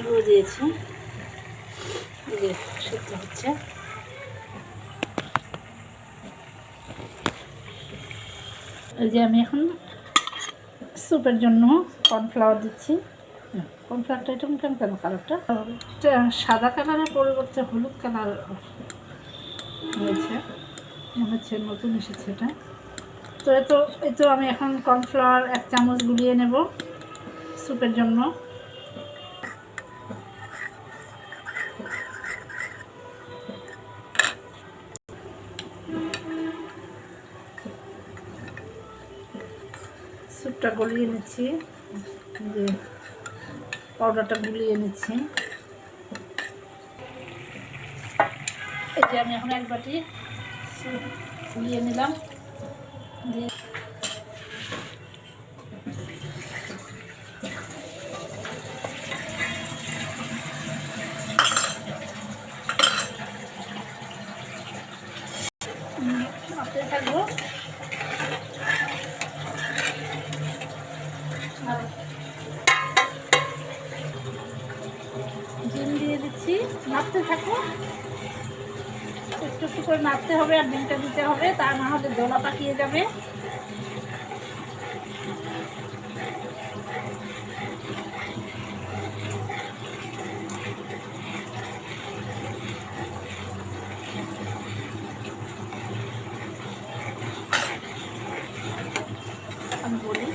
গুঁড়ো দিয়েছি, এই যে সেদ্ধ হচ্ছে। এই যে আমি এখন স্যুপের জন্য কর্নফ্লাওয়ার দিচ্ছি। কর্নফ্লাওয়ারটা এটা কেন কালারটা সাদা কালারের পরিবর্তে হলুদ কালার হয়েছে, হচ্ছে নতুন এসেছে এটা। তো এই তো আমি এখন কর্নফ্লাওয়ার 1 চামচ গুলিয়ে নেব স্যুপের জন্য। স্যুপটা গলিয়ে নিচ্ছি, যে পাউডারটা গুলিয়ে নিচ্ছি। এই যে আমি এখন 1 বাটি স্যুপ গুলিয়ে নিলাম, দিয়ে নাড়তে থাকবো। আর ডিম দিয়ে দিচ্ছি, নাড়তে থাকবো, একটু একটু করে নাড়তে হবে আর ডিমটা দিতে হবে, তা না হলে দলা পাকিয়ে যাবে। আমি বলি,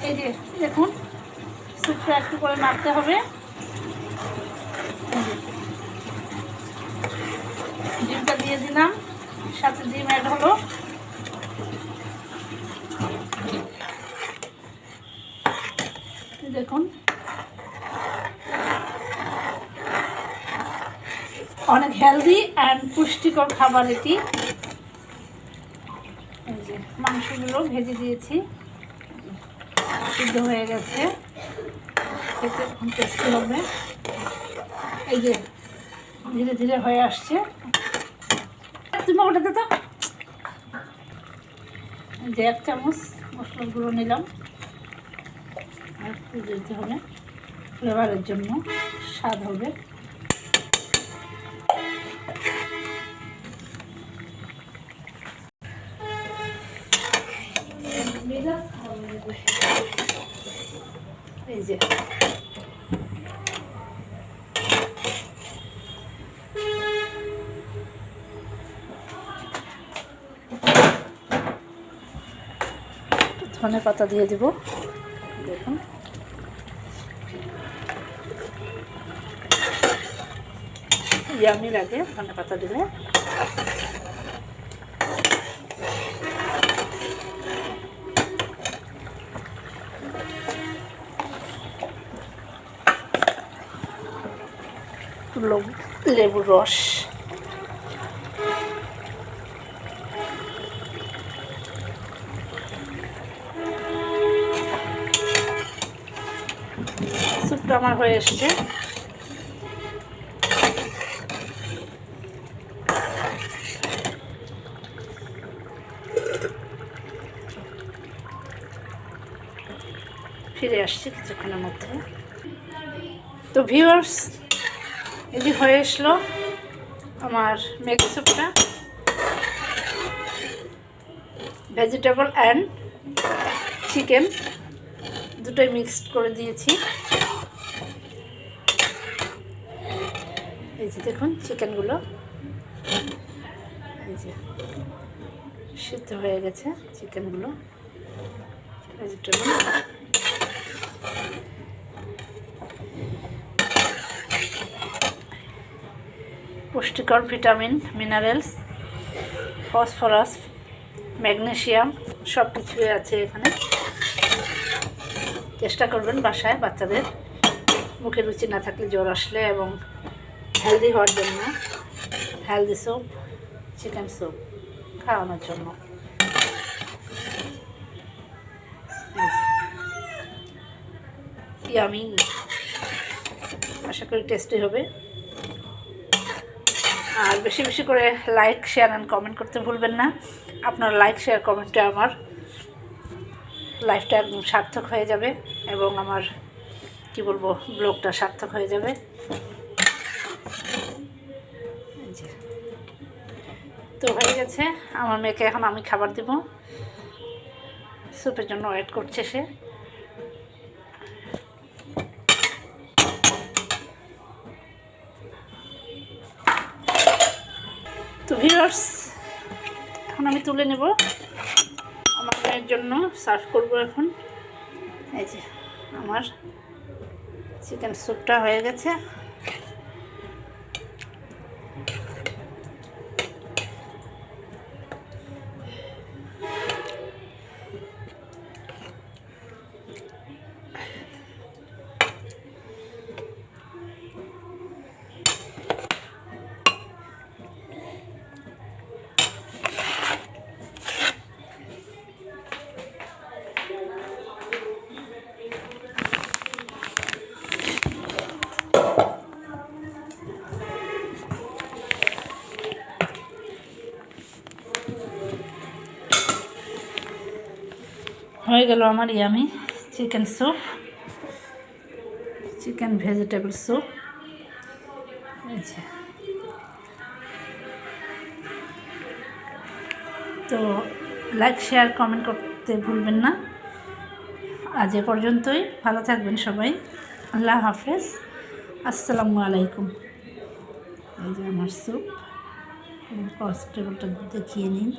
এই যে দেখুন স্যুপটা একটু করে নাড়তে হবে। ডিমটা দিয়ে দিলাম, সাথে ডিম অ্যাড হলো। দেখুন অনেক হেলদি অ্যান্ড পুষ্টিকর খাবার এটি। এই যে মাংসগুলো ভেজে দিয়েছি, সিদ্ধ হয়ে গেছে, খেতে এখন টেস্টি হবে। এই যে ধীরে ধীরে হয়ে আসছে, তুমি ওটা দিতে। এই যে 1 চামচ মশলার গুঁড়ো নিলাম, আর একটু দিতে হবে ফ্লেভারের জন্য, স্বাদ হবে। এই যে ধনে পাতা দিয়ে দেব, দেখুন ইয়ামি লাগে ধনে পাতা দিলে। লেবুর রস, স্যুপটা আমার হয়ে এসছে। ফিরে আসছি কিছুক্ষণের মধ্যে। তো ভিউয়ার্স, এটি হয়ে আসলো আমার ম্যাগি স্যুপটা। ভেজিটেবল অ্যান্ড চিকেন দুটোই মিক্সড করে দিয়েছি। এই যে দেখুন চিকেনগুলো, এই যে সিদ্ধ হয়ে গেছে চিকেনগুলো। ভেজিটেবল পুষ্টিকর ভিটামিন, মিনারেলস, ফসফরাস, ম্যাগনেসিয়াম সব কিছুই আছে এখানে। চেষ্টা করবেন বাসায় বাচ্চাদের মুখে রুচি না থাকলে, জ্বর আসলে এবং হেলদি হওয়ার জন্য, হেলদি স্যুপ, চিকেন স্যুপ খাওয়ানোর জন্য। ইয়ামি, আশা করি টেস্টি হবে। আর বেশি বেশি করে লাইক, শেয়ার অ্যান্ড কমেন্ট করতে ভুলবেন না। আপনার লাইক, শেয়ার, কমেন্টে আমার লাইফটা একদম সার্থক হয়ে যাবে এবং আমার কি বলবো ব্লগটা সার্থক হয়ে যাবে। তো হয়ে গেছে, আমার মেয়েকে এখন আমি খাবার দেব, স্যুপের জন্য ওয়েট করছে সে। তো ভিউয়ার্স, এখন আমি তুলে নেব, আমার মেয়ের জন্য সার্ভ করব এখন। এই যে আমার চিকেন স্যুপটা হয়ে গেছে। হয়ে গেল আমার yummy chicken soup, chicken vegetable soup. এই যে, তো লাইক শেয়ার কমেন্ট করতে ভুলবেন না। আজ এ পর্যন্তই, ভালো থাকবেন সবাই, আল্লাহ হাফেজ, আসসালামু আলাইকুম। এই যে আমার স্যুপ, কস্টেবলটা দেখিয়ে নিন।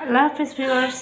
আল্লাহ হাফেজ ভিউয়ার্স।